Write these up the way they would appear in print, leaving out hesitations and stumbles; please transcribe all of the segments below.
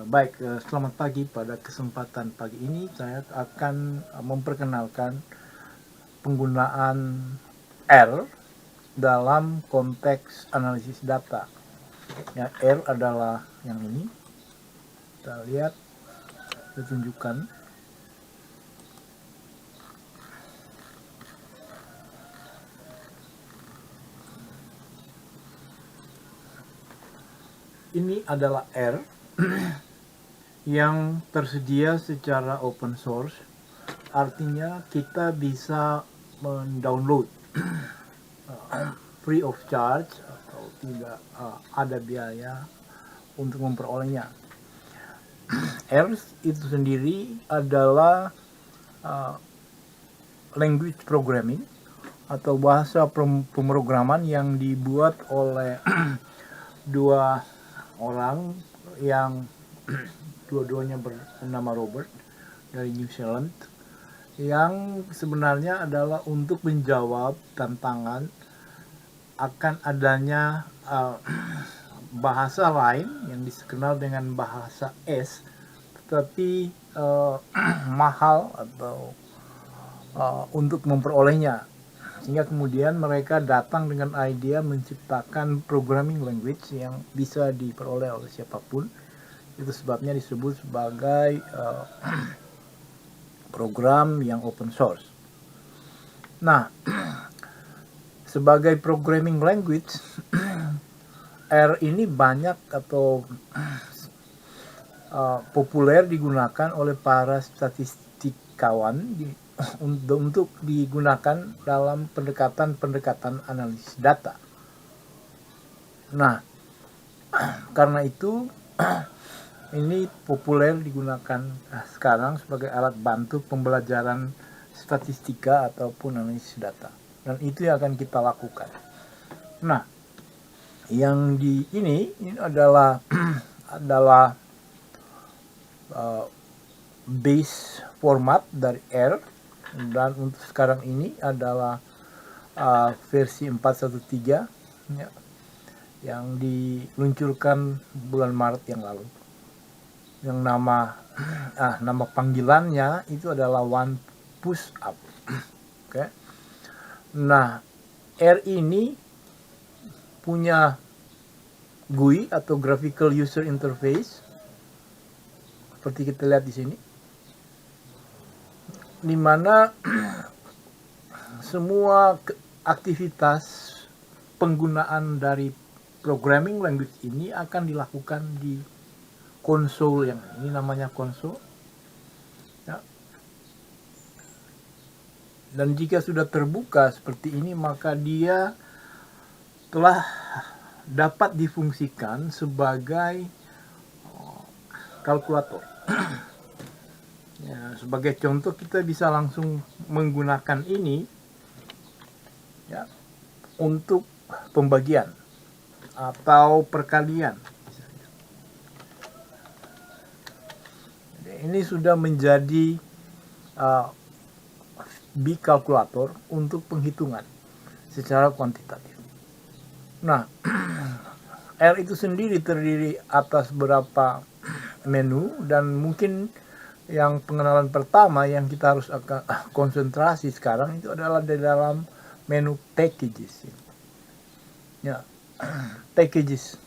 Baik, selamat pagi. Pada kesempatan pagi ini saya akan memperkenalkan penggunaan R dalam konteks analisis data. Ya, R adalah yang ini. Kita lihat, saya tunjukkan. Ini adalah R yang tersedia secara open source. Artinya kita bisa mendownload free of charge atau tidak ada biaya untuk memperolehnya. R itu sendiri adalah language programming atau bahasa pemrograman yang dibuat oleh dua orang yang dua-duanya bernama Robert dari New Zealand, yang sebenarnya adalah untuk menjawab tantangan akan adanya bahasa lain yang dikenal dengan bahasa S, tetapi mahal atau untuk memperolehnya, sehingga kemudian mereka datang dengan ide menciptakan programming language yang bisa diperoleh oleh siapapun. Itu sebabnya disebut sebagai program yang open source. Nah, sebagai programming language, R ini banyak atau populer digunakan oleh para statistikawan untuk digunakan dalam pendekatan analisis data. Nah, karena itu ini populer digunakan sekarang sebagai alat bantu pembelajaran statistika ataupun analisis data. Dan itu yang akan kita lakukan. Nah, yang ini adalah base format dari R, dan untuk sekarang ini adalah versi 4.1.3 ya, yang diluncurkan bulan Maret yang lalu. Yang nama panggilannya itu adalah One Push Up. Oke. Nah, R ini punya GUI atau Graphical User Interface seperti kita lihat di sini, di mana semua aktivitas penggunaan dari programming language ini akan dilakukan di konsol yang ini namanya konsol. Ya. Dan jika sudah terbuka seperti ini, maka dia telah dapat difungsikan sebagai kalkulator. Ya, sebagai contoh, kita bisa langsung menggunakan ini ya, untuk pembagian atau perkalian. Jadi, ini sudah menjadi bikalkulator untuk penghitungan secara kuantitatif. Nah, R itu sendiri terdiri atas beberapa menu, dan mungkin yang pengenalan pertama yang kita harus akan konsentrasi sekarang itu adalah di dalam menu packages. Ya, packages.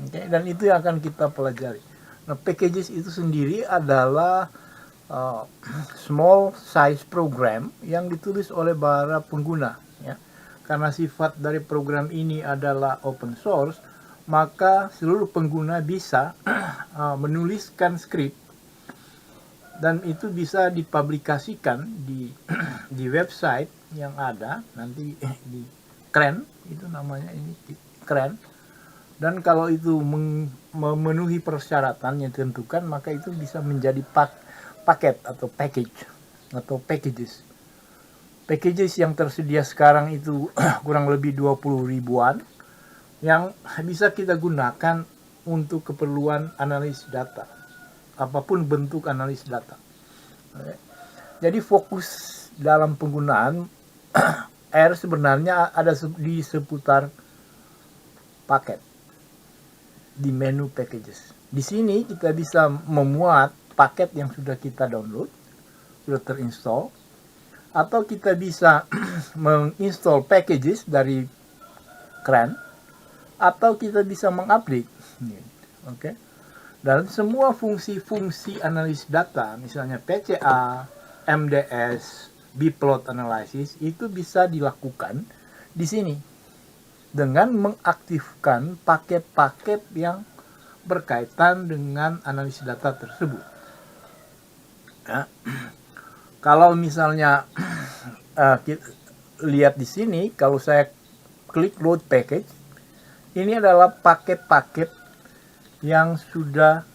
Okay, dan itu yang akan kita pelajari. Nah, packages itu sendiri adalah small size program yang ditulis oleh para pengguna. Ya. Karena sifat dari program ini adalah open source, maka seluruh pengguna bisa menuliskan skrip, dan itu bisa dipublikasikan di website yang ada nanti di CRAN, itu namanya ini CRAN. Dan kalau itu memenuhi persyaratan yang ditentukan, maka itu bisa menjadi paket atau package atau packages. Packages yang tersedia sekarang itu kurang lebih 20 ribuan yang bisa kita gunakan untuk keperluan analisis data, apapun bentuk analisis data. Jadi fokus dalam penggunaan R sebenarnya ada di seputar paket. di menu packages. Di sini kita bisa memuat paket yang sudah kita download, sudah terinstall, atau kita bisa menginstall packages dari CRAN, atau kita bisa mengupdate. Oke. Dan semua fungsi-fungsi analis data, misalnya PCA, MDS, bplot analysis, itu bisa dilakukan di sini dengan mengaktifkan paket-paket yang berkaitan dengan analisis data tersebut. Ya. Kalau misalnya kita lihat di sini, kalau saya klik load package, ini adalah paket-paket yang sudah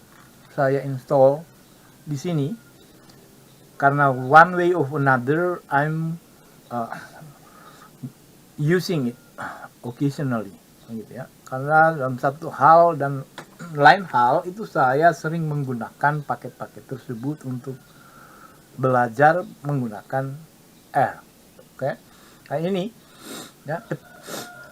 saya install di sini. Karena one way of another, I'm using it occasionally, gitu ya. Karena dalam satu hal dan lain hal itu saya sering menggunakan paket-paket tersebut untuk belajar menggunakan R. Oke, nah ini ya.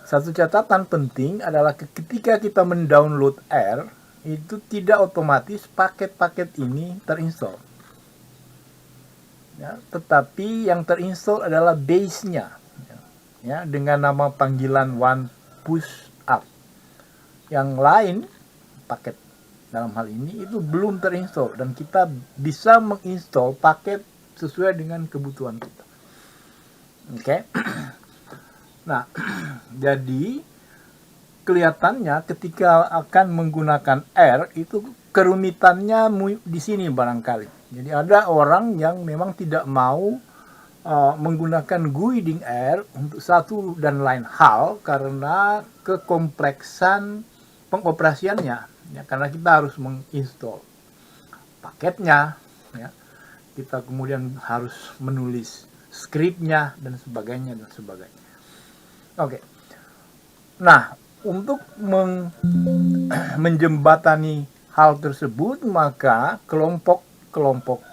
Satu catatan penting adalah ketika kita mendownload R, itu tidak otomatis paket-paket ini terinstall. Ya, tetapi yang terinstall adalah base-nya, ya, dengan nama panggilan one push up. Yang lain, paket dalam hal ini itu belum terinstall, dan kita bisa menginstall paket sesuai dengan kebutuhan kita. Oke. Nah, jadi kelihatannya ketika akan menggunakan R itu kerumitannya di sini barangkali. Jadi ada orang yang memang tidak mau menggunakan GUI R untuk satu dan lain hal karena kekompleksan pengoperasiannya. Ya, karena kita harus menginstall paketnya, ya. Kita kemudian harus menulis skripnya dan sebagainya dan sebagainya. Oke. Nah, untuk menjembatani hal tersebut, maka kelompok-kelompok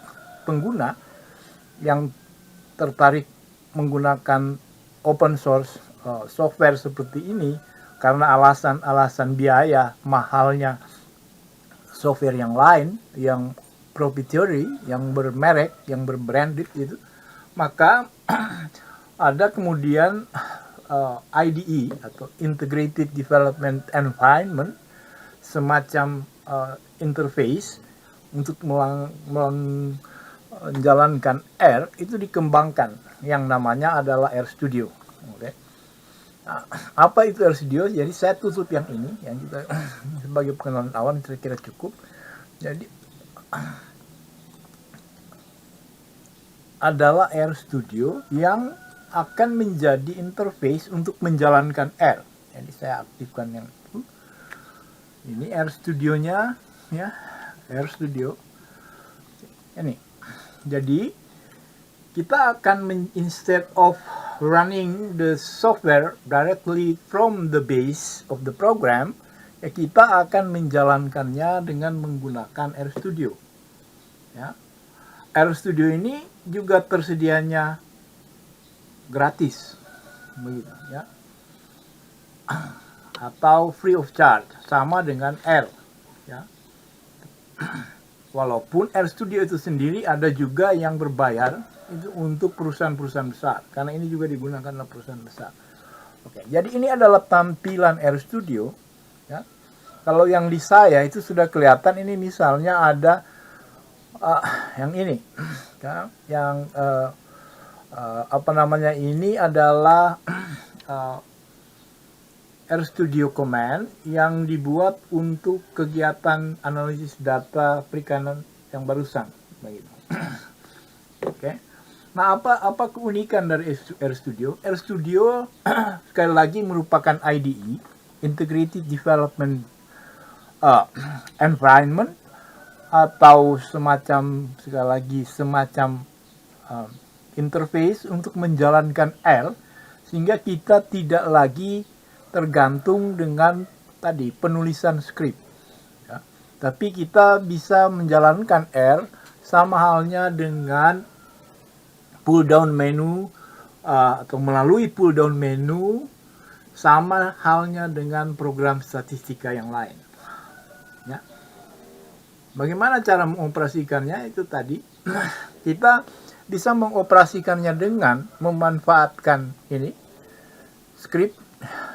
pengguna yang tertarik menggunakan open source software seperti ini karena alasan-alasan biaya mahalnya software yang lain, yang proprietary, yang bermerek, yang berbranded itu, maka ada kemudian IDE atau Integrated Development Environment, semacam interface untuk menjalankan R itu dikembangkan yang namanya adalah RStudio. Oke. Nah, apa itu RStudio? Jadi saya tutup yang ini, yang kita sebagai pengenalan awal kira-kira cukup. Jadi adalah RStudio yang akan menjadi interface untuk menjalankan R. Jadi saya aktifkan yang itu. Ini RStudionya, ya, RStudio. Ini. Jadi kita akan instead of running the software directly from the base of the program, ya kita akan menjalankannya dengan menggunakan RStudio. Ya. RStudio ini juga tersedianya gratis, begitu ya, atau free of charge, sama dengan R, ya. Walaupun RStudio itu sendiri ada juga yang berbayar itu untuk perusahaan-perusahaan besar, karena ini juga digunakan oleh perusahaan besar. Oke, jadi ini adalah tampilan RStudio, ya. Kalau yang di saya itu sudah kelihatan, ini misalnya ada yang ini, ya, yang apa namanya, ini adalah RStudio Command yang dibuat untuk kegiatan analisis data perikanan yang barusan, begitu. Oke. Nah, apa keunikan dari RStudio? RStudio sekali lagi merupakan IDE, Integrated Development Environment, atau semacam, sekali lagi, semacam interface untuk menjalankan R, sehingga kita tidak lagi tergantung dengan tadi penulisan skrip, ya. Tapi kita bisa menjalankan R sama halnya dengan pull down menu, atau melalui pull down menu, sama halnya dengan program statistika yang lain. Ya. Bagaimana cara mengoperasikannya itu tadi kita bisa mengoperasikannya dengan memanfaatkan ini script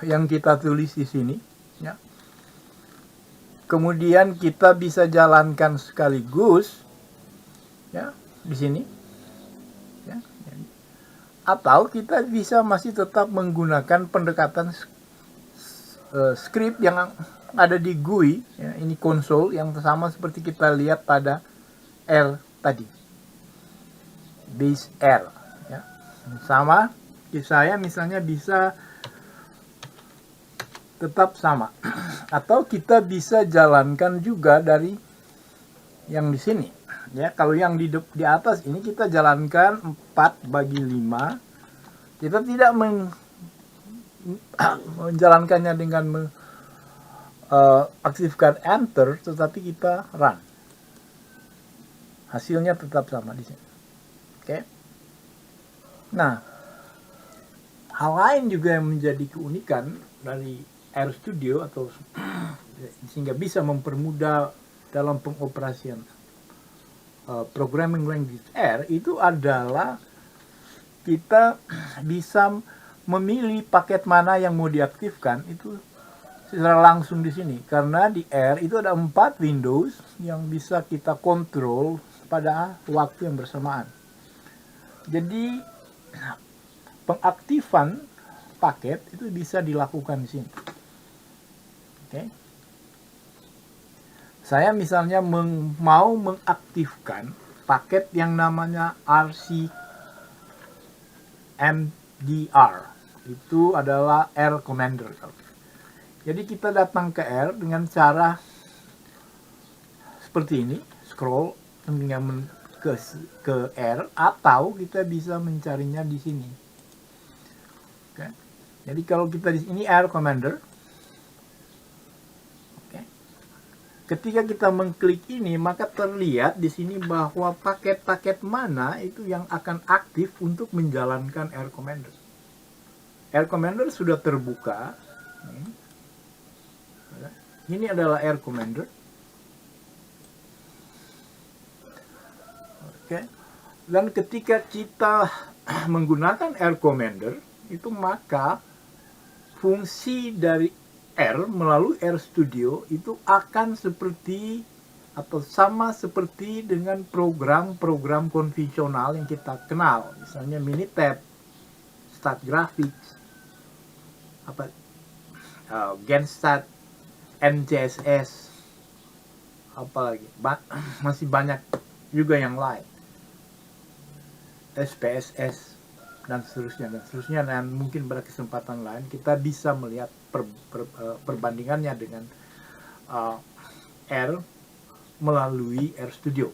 yang kita tulis di sini. Ya. Kemudian kita bisa jalankan sekaligus ya di sini. Ya. Atau kita bisa masih tetap menggunakan pendekatan script yang ada di GUI ya, ini konsol yang sama seperti kita lihat pada R tadi, base R ya. Sama saya misalnya bisa tetap sama atau kita bisa jalankan juga dari yang di sini ya. Kalau yang di atas ini kita jalankan 4/5, kita tidak menjalankannya dengan aktifkan enter, tetapi kita run, hasilnya tetap sama di sini. Oke. Nah, hal lain juga yang menjadi keunikan dari RStudio atau sehingga bisa mempermudah dalam pengoperasian programming language R itu adalah kita bisa memilih paket mana yang mau diaktifkan itu secara langsung di sini, karena di R itu ada 4 Windows yang bisa kita kontrol pada waktu yang bersamaan. Jadi pengaktifan paket itu bisa dilakukan di sini. Oke. Saya misalnya mau mengaktifkan paket yang namanya RCMDR. Itu adalah R Commander. Jadi kita datang ke R dengan cara seperti ini, scroll ke R, atau kita bisa mencarinya di sini. Oke. Jadi kalau kita di sini R Commander, oke. Ketika kita mengklik ini, maka terlihat di sini bahwa paket-paket mana itu yang akan aktif untuk menjalankan R Commander. R Commander sudah terbuka. Ini adalah R Commander. Oke. Dan ketika kita menggunakan R Commander, itu maka fungsi dari R melalui RStudio itu akan seperti atau sama seperti dengan program-program konvensional yang kita kenal. Misalnya Minitab, Start Graphics, Genstat, NCSS, apalagi masih banyak juga yang lain, SPSS dan seterusnya, dan mungkin pada kesempatan lain kita bisa melihat perbandingannya dengan R melalui RStudio.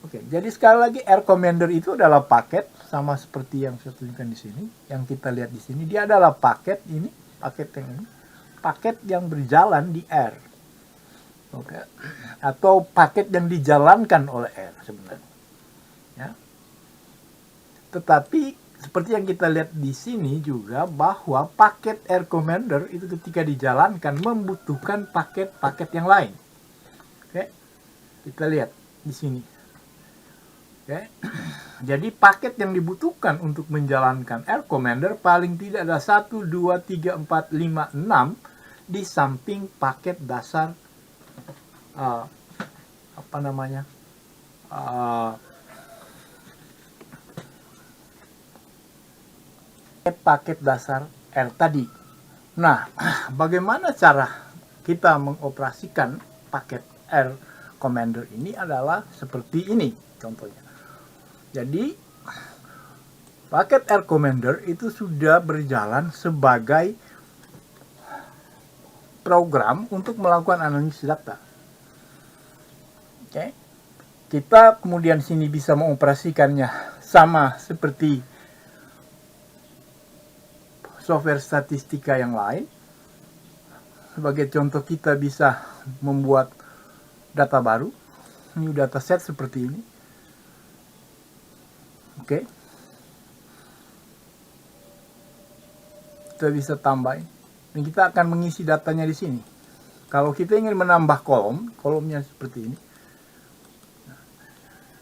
Oke, jadi sekali lagi R Commander itu adalah paket sama seperti yang saya tunjukkan di sini, yang kita lihat di sini. Dia adalah paket ini, paket yang berjalan di R. Oke. Atau paket yang dijalankan oleh R sebenarnya. Ya. Tetapi seperti yang kita lihat di sini juga bahwa paket R Commander itu ketika dijalankan membutuhkan paket-paket yang lain. Oke. Kita lihat di sini. Oke. Jadi paket yang dibutuhkan untuk menjalankan R Commander paling tidak ada 1, 2, 3, 4, 5, 6 di samping paket dasar paket dasar R tadi. Nah, bagaimana cara kita mengoperasikan paket R Commander ini adalah seperti ini contohnya. Jadi paket R Commander itu sudah berjalan sebagai program untuk melakukan analisis data. Oke. Kita kemudian sini bisa mengoperasikannya sama seperti software statistika yang lain. Sebagai contoh, kita bisa membuat data baru, new dataset seperti ini. Oke. Kita bisa tambahin. Dan kita akan mengisi datanya di sini. Kalau kita ingin menambah kolom, kolomnya seperti ini,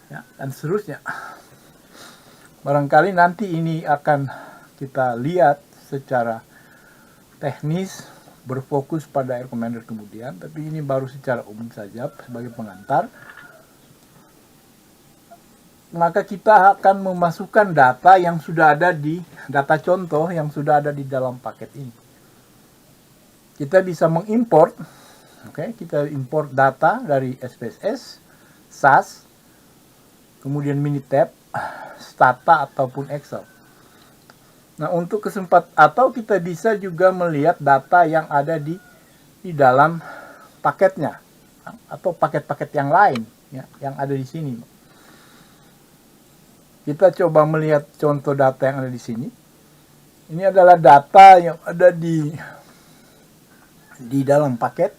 ya, dan seterusnya. Barangkali nanti ini akan kita lihat secara teknis, berfokus pada Air Commander kemudian, tapi ini baru secara umum saja sebagai pengantar. Maka kita akan memasukkan data yang sudah ada di data contoh yang sudah ada di dalam paket ini. Kita bisa mengimport, kita import data dari SPSS, SAS, kemudian Minitab, Stata ataupun Excel. Nah, untuk atau kita bisa juga melihat data yang ada di dalam paketnya atau paket-paket yang lain, ya, yang ada di sini. Kita coba melihat contoh data yang ada di sini. Ini adalah data yang ada di dalam paket,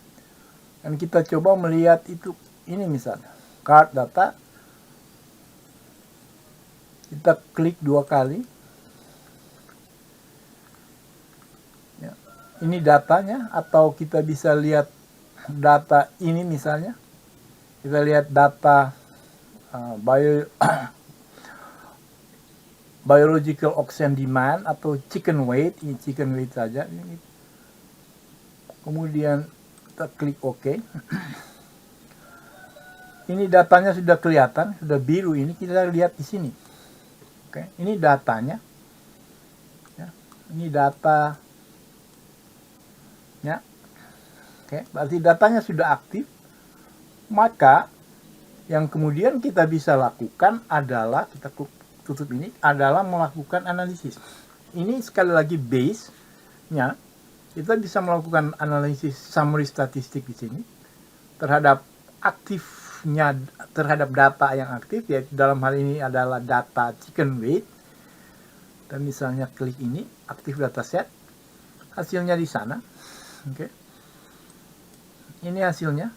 dan kita coba melihat itu. Ini misalnya card data. Kita klik 2 kali. Ya. Ini datanya, atau kita bisa lihat data ini misalnya. Kita lihat data biological oxygen demand atau chicken weight. Ini chicken weight saja. Kemudian kita klik OK. Ini datanya sudah kelihatan, sudah biru. Ini kita lihat di sini. Ini datanya, ya, ini data, ya, berarti datanya sudah aktif. Maka yang kemudian kita bisa lakukan adalah, kita tutup ini, adalah melakukan analisis. Ini sekali lagi base-nya, kita bisa melakukan analisis summary statistik di sini terhadap aktifnya, terhadap data yang aktif, yaitu dalam hal ini adalah data chicken weight. Dan misalnya klik ini, aktif dataset, hasilnya di sana. Ini hasilnya.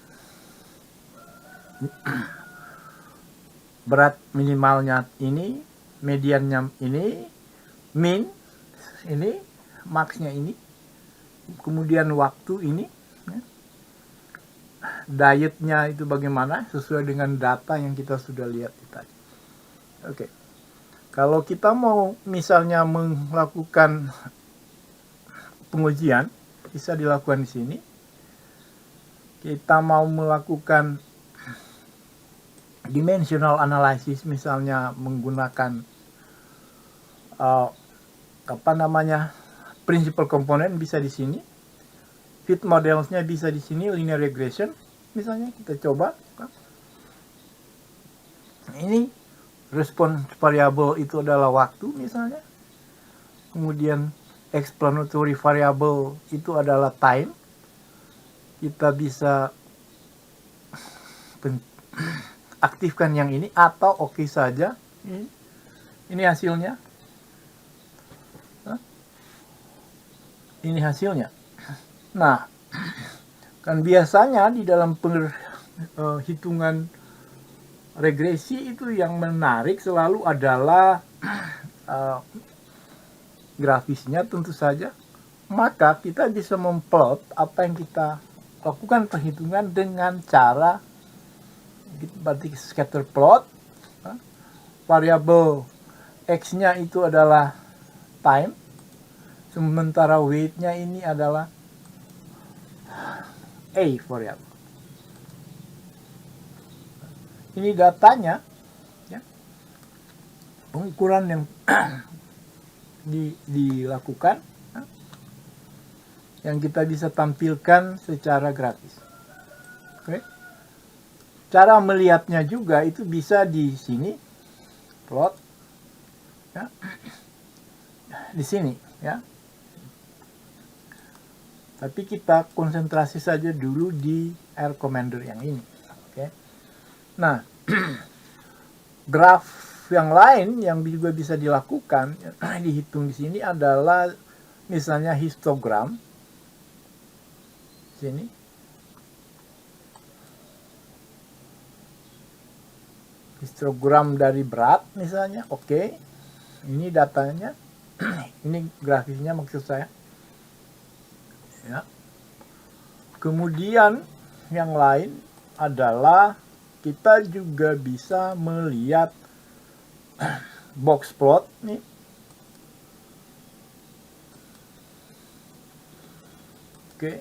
Berat minimalnya ini, mediannya ini, min ini, max-nya ini, kemudian waktu ini. Dietnya itu bagaimana sesuai dengan data yang kita sudah lihat tadi. Kalau kita mau misalnya melakukan pengujian, bisa dilakukan di sini. Kita mau melakukan dimensional analysis, misalnya menggunakan principal component, bisa di sini. Fit modelsnya bisa di sini, linear regression misalnya, kita coba. Ini response variable itu adalah waktu misalnya. Kemudian explanatory variable itu adalah time. Kita bisa aktifkan yang ini atau oke saja. Ini hasilnya. Ini hasilnya. Nah, kan biasanya di dalam hitungan regresi itu yang menarik selalu adalah grafisnya tentu saja. Maka kita bisa memplot apa yang kita lakukan perhitungan dengan cara berarti scatter plot. Variabel X-nya itu adalah time, sementara weight-nya ini adalah A variable. Ini datanya, ya, pengukuran yang dilakukan, ya, yang kita bisa tampilkan secara grafis. Cara melihatnya juga itu bisa di sini, plot, ya, di sini, ya. Tapi kita konsentrasi saja dulu di Air Commander yang ini. Nah, graf yang lain yang juga bisa dilakukan, dihitung di sini adalah misalnya histogram. Sini. Histogram dari berat misalnya, oke. Ini datanya, ini grafisnya maksud saya. Ya. Kemudian yang lain adalah kita juga bisa melihat box plot nih. Oke,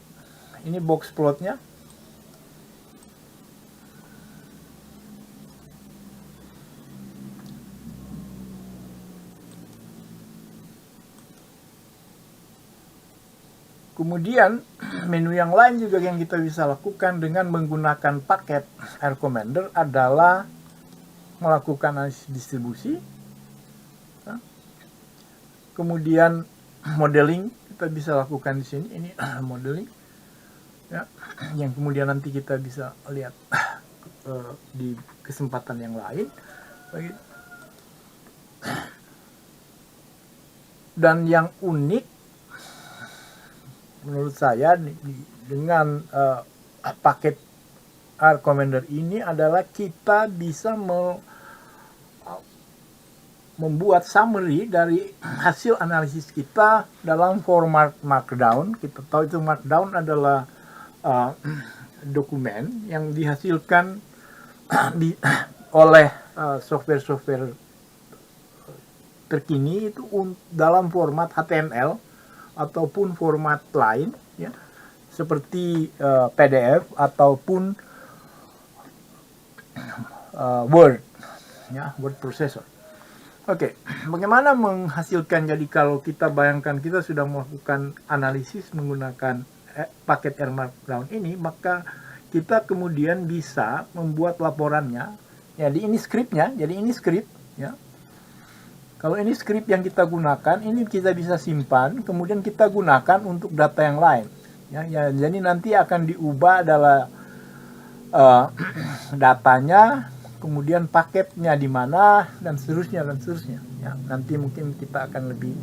ini box plotnya. Kemudian menu yang lain juga yang kita bisa lakukan dengan menggunakan paket Air Commander adalah melakukan analisis distribusi, kemudian modeling kita bisa lakukan di sini. Ini modeling ya, yang kemudian nanti kita bisa lihat di kesempatan yang lain. Dan yang unik menurut saya dengan paket Air Commander ini adalah kita bisa membuat summary dari hasil analisis kita dalam format Markdown. Kita tahu itu Markdown adalah dokumen yang dihasilkan oleh software-software terkini itu dalam format HTML ataupun format lain, ya, seperti PDF ataupun Word, ya, Word processor. Oke, bagaimana menghasilkan? Jadi kalau kita bayangkan kita sudah melakukan analisis menggunakan paket Air Markdown ini, maka kita kemudian bisa membuat laporannya. Jadi ini skripnya, jadi ini skrip, ya. Kalau ini skrip yang kita gunakan, ini kita bisa simpan, kemudian kita gunakan untuk data yang lain. Ya, jadi nanti akan diubah adalah datanya, kemudian paketnya di mana, dan seterusnya dan seterusnya. Ya, nanti mungkin kita akan lebih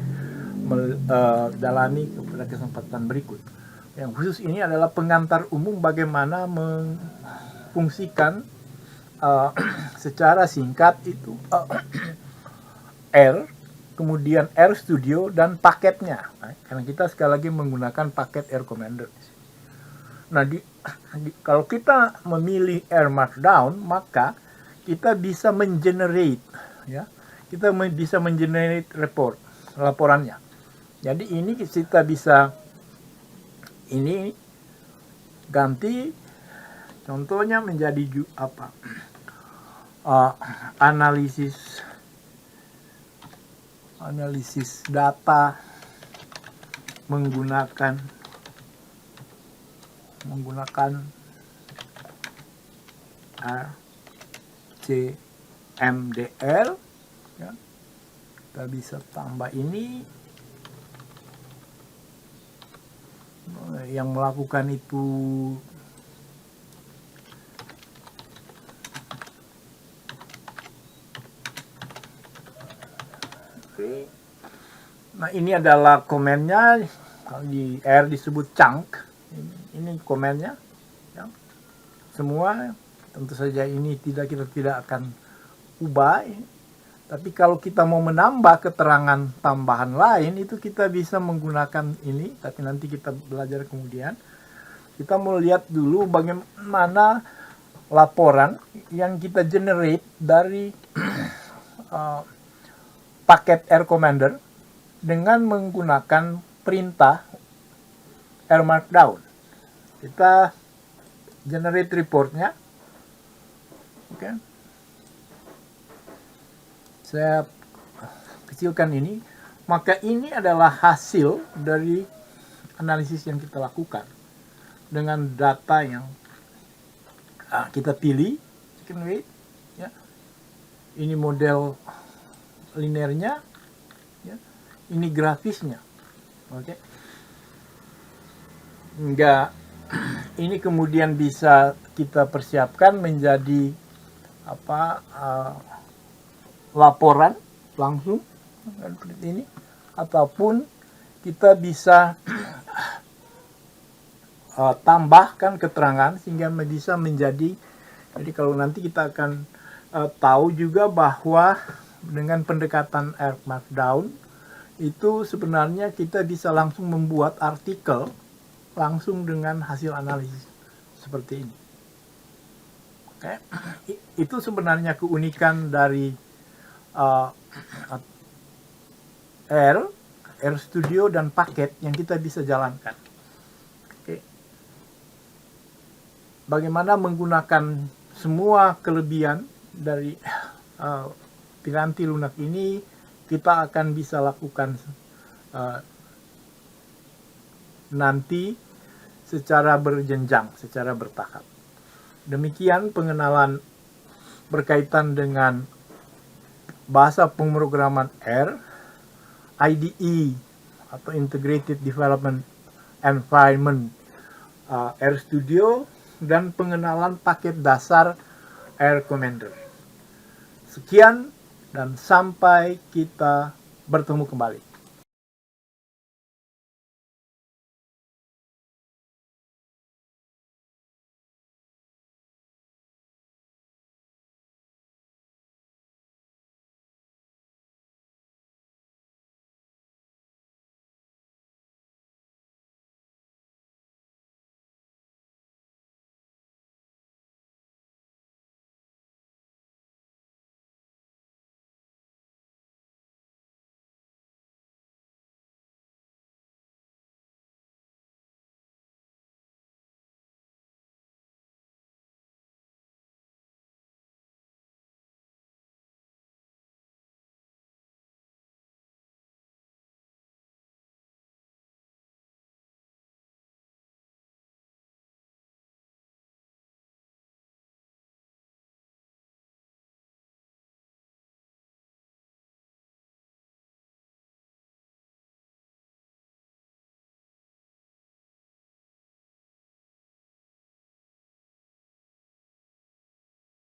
mendalami pada kesempatan berikut. Yang khusus ini adalah pengantar umum bagaimana memfungsikan secara singkat itu R, kemudian R Studio dan paketnya. Nah, karena kita sekali lagi menggunakan paket Air Commander. Nah, kalau kita memilih Air Markdown, maka kita bisa mengenerate, ya, kita bisa mengenerate laporannya. Jadi ini kita bisa ini ganti, contohnya menjadi apa? Analisis data menggunakan RCMDL, ya. Kita bisa tambah ini, yang melakukan itu oke. Nah, ini adalah komennya. Kalau di R disebut chunk, ini komennya, ya. Semua tentu saja ini kita tidak akan ubah, tapi kalau kita mau menambah keterangan tambahan lain itu kita bisa menggunakan ini, tapi nanti kita belajar kemudian. Kita mau lihat dulu bagaimana laporan yang kita generate dari paket Air Commander dengan menggunakan perintah Air Markdown. Kita generate reportnya. Oke. Saya kecilkan ini. Maka ini adalah hasil dari analisis yang kita lakukan dengan data yang kita pilih. Ya. Ini model linearnya, ya. Ini grafisnya. Oke. Ini kemudian bisa kita persiapkan menjadi laporan langsung seperti ini, ataupun kita bisa tambahkan keterangan sehingga bisa menjadi. Jadi kalau nanti kita akan tahu juga bahwa dengan pendekatan Air Markdown itu sebenarnya kita bisa langsung membuat artikel langsung dengan hasil analisis seperti ini. Oke, itu sebenarnya keunikan dari R Studio dan paket yang kita bisa jalankan. Oke. Bagaimana menggunakan semua kelebihan dari piranti lunak ini, kita akan bisa lakukan nanti secara berjenjang, secara bertahap. Demikian pengenalan berkaitan dengan bahasa pemrograman R, IDE atau Integrated Development Environment R Studio, dan pengenalan paket dasar R Commander. Sekian dan sampai kita bertemu kembali.